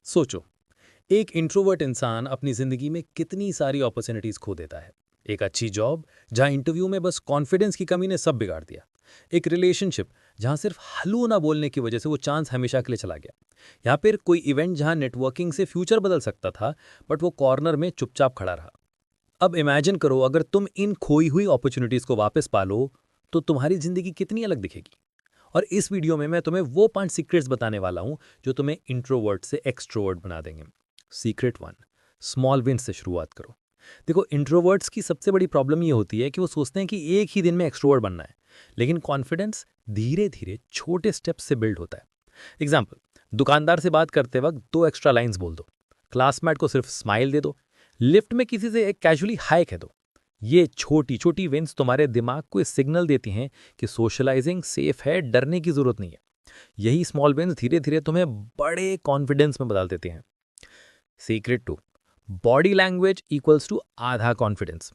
सोचो, एक इंट्रोवर्ट इंसान अपनी जिंदगी में कितनी सारी अपॉर्चुनिटीज खो देता है। एक अच्छी जॉब जहां इंटरव्यू में बस कॉन्फिडेंस की कमी ने सब बिगाड़ दिया। एक रिलेशनशिप जहां सिर्फ हलू ना बोलने की वजह से वो चांस हमेशा के लिए चला गया। या फिर कोई इवेंट जहां नेटवर्किंग से फ्यूचर बदल सकता था, बट वो कॉर्नर में चुपचाप खड़ा रहा। अब इमेजिन करो, अगर तुम इन खोई हुई अपॉर्चुनिटीज को वापस पालो तो तुम्हारी जिंदगी कितनी अलग दिखेगी। और इस वीडियो में मैं तुम्हें वो 5 सीक्रेट्स बताने वाला हूं जो तुम्हें इंट्रोवर्ट से एक्सट्रोवर्ट बना देंगे। सीक्रेट 1, स्मॉल विन से शुरुआत करो। देखो, इंट्रोवर्ट्स की सबसे बड़ी प्रॉब्लम ये होती है कि वो सोचते हैं कि एक ही दिन में एक्सट्रोवर्ट बनना है, लेकिन कॉन्फिडेंस धीरे धीरे छोटे स्टेप्स से बिल्ड होता है। एग्जाम्पल, दुकानदार से बात करते वक्त 2 एक्स्ट्रा लाइंस बोल दो, क्लासमेट को सिर्फ स्माइल दे दो, लिफ्ट में किसी से एक कैजुअली हाय कह दो। ये छोटी छोटी विन्स तुम्हारे दिमाग को सिग्नल देती हैं कि सोशलाइजिंग सेफ है, डरने की जरूरत नहीं है। यही स्मॉल विन्स धीरे धीरे तुम्हें बड़े कॉन्फिडेंस में बदल देते हैं। Secret 2, body language equals to आधा कॉन्फिडेंस।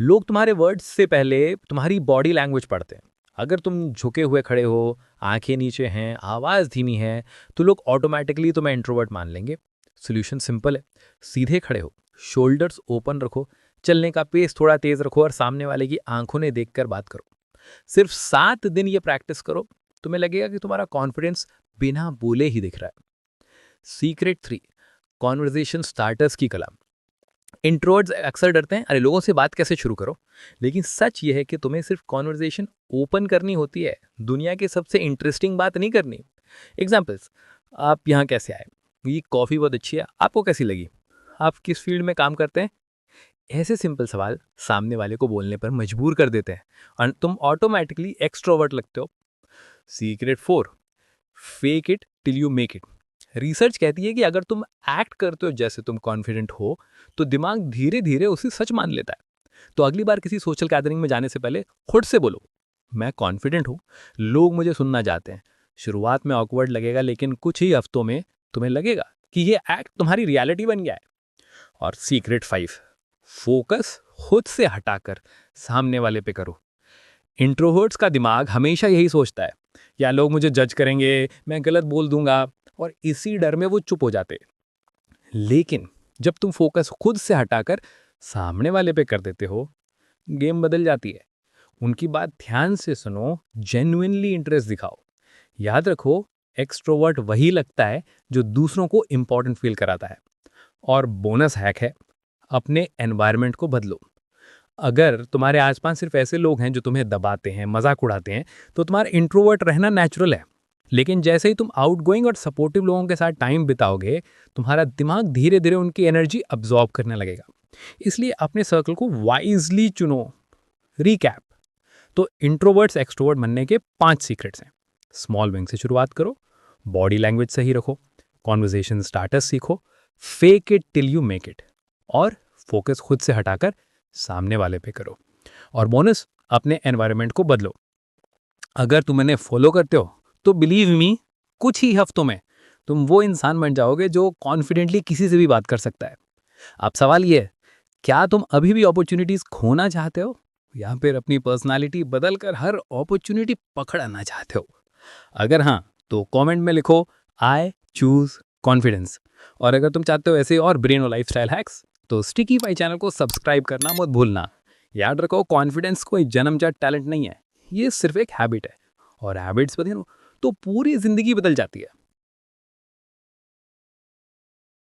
लोग तुम्हारे वर्ड्स से पहले तुम्हारी बॉडी लैंग्वेज पढ़ते हैं। अगर तुम झुके हुए खड़े हो, आंखें नीचे हैं, आवाज़ धीमी है, तो लोग ऑटोमेटिकली तुम्हें इंट्रोवर्ट मान लेंगे। सोल्यूशन सिंपल है, सीधे खड़े हो, शोल्डर्स ओपन रखो, चलने का पेस थोड़ा तेज रखो और सामने वाले की आंखों ने देखकर बात करो। सिर्फ 7 दिन ये प्रैक्टिस करो, तुम्हें लगेगा कि तुम्हारा कॉन्फिडेंस बिना बोले ही दिख रहा है। सीक्रेट 3, कॉन्वर्जेशन स्टार्टर्स की कला। इंट्रोवर्ट्स अक्सर डरते हैं, अरे लोगों से बात कैसे शुरू करो। लेकिन सच ये है कि तुम्हें सिर्फ कॉन्वर्जेशन ओपन करनी होती है, दुनिया की सबसे इंटरेस्टिंग बात नहीं करनी। एग्जाम्पल्स, आप यहाँ कैसे आए, ये कॉफ़ी बहुत अच्छी है, आपको कैसी लगी, आप किस फील्ड में काम करते हैं। ऐसे सिंपल सवाल सामने वाले को बोलने पर मजबूर कर देते हैं और तुम ऑटोमेटिकली एक्सट्रोवर्ट लगते हो। Secret 4, fake it till you make it. Research कहती है कि अगर तुम एक्ट करते हो जैसे तुम कॉन्फिडेंट हो, तो दिमाग धीरे धीरे उसे सच मान लेता है। तो अगली बार किसी सोशल गैदरिंग में जाने से पहले खुद से बोलो, मैं कॉन्फिडेंट हूँ, लोग मुझे सुनना चाहते हैं। शुरुआत में ऑकवर्ड लगेगा, लेकिन कुछ ही हफ्तों में तुम्हें लगेगा कि ये एक्ट तुम्हारी रियलिटी बन गया है। और सीक्रेट 5, फोकस खुद से हटाकर सामने वाले पे करो। इंट्रोवर्ट्स का दिमाग हमेशा यही सोचता है, या लोग मुझे जज करेंगे, मैं गलत बोल दूंगा, और इसी डर में वो चुप हो जाते। लेकिन जब तुम फोकस खुद से हटाकर सामने वाले पे कर देते हो, गेम बदल जाती है। उनकी बात ध्यान से सुनो, जेन्युइनली इंटरेस्ट दिखाओ। याद रखो, एक्सट्रोवर्ट वही लगता है जो दूसरों को इंपॉर्टेंट फील कराता है। और बोनस हैक है, अपने एनवायरनमेंट को बदलो। अगर तुम्हारे आसपास सिर्फ ऐसे लोग हैं जो तुम्हें दबाते हैं, मजाक उड़ाते हैं, तो तुम्हारा इंट्रोवर्ट रहना नेचुरल है। लेकिन जैसे ही तुम आउटगोइंग और सपोर्टिव लोगों के साथ टाइम बिताओगे, तुम्हारा दिमाग धीरे धीरे उनकी एनर्जी अब्जॉर्ब करने लगेगा। इसलिए अपने सर्कल को वाइजली चुनो। रिकैप, तो इंट्रोवर्ट्स एक्सट्रोवर्ट बनने के 5 सीक्रेट्स हैं। स्मॉल विंग से शुरुआत करो, बॉडी लैंग्वेज सही रखो, कॉन्वर्जेशन स्टार्टर्स सीखो, fake it till you make it, और फोकस खुद से हटाकर सामने वाले पे करो। और बोनस, अपने एनवायरनमेंट को बदलो। अगर तुम इन्हें फॉलो करते हो, तो बिलीव मी, कुछ ही हफ्तों में तुम वो इंसान बन जाओगे जो कॉन्फिडेंटली किसी से भी बात कर सकता है। अब सवाल ये है, क्या तुम अभी भी अपॉर्चुनिटीज खोना चाहते हो, या फिर अपनी पर्सनालिटी बदलकर हर अपॉर्चुनिटी पकड़ना चाहते हो? अगर हाँ, तो कमेंट में लिखो, आई चूज कॉन्फिडेंस। और अगर तुम चाहते हो ऐसे और ब्रेन और लाइफस्टाइल हैक्स, तो स्टिकी पाई चैनल को सब्सक्राइब करना मत भूलना। याद रखो, कॉन्फिडेंस कोई जन्मजात टैलेंट नहीं है, ये सिर्फ एक हैबिट है। और हैबिट्स बदलो तो पूरी जिंदगी बदल जाती है।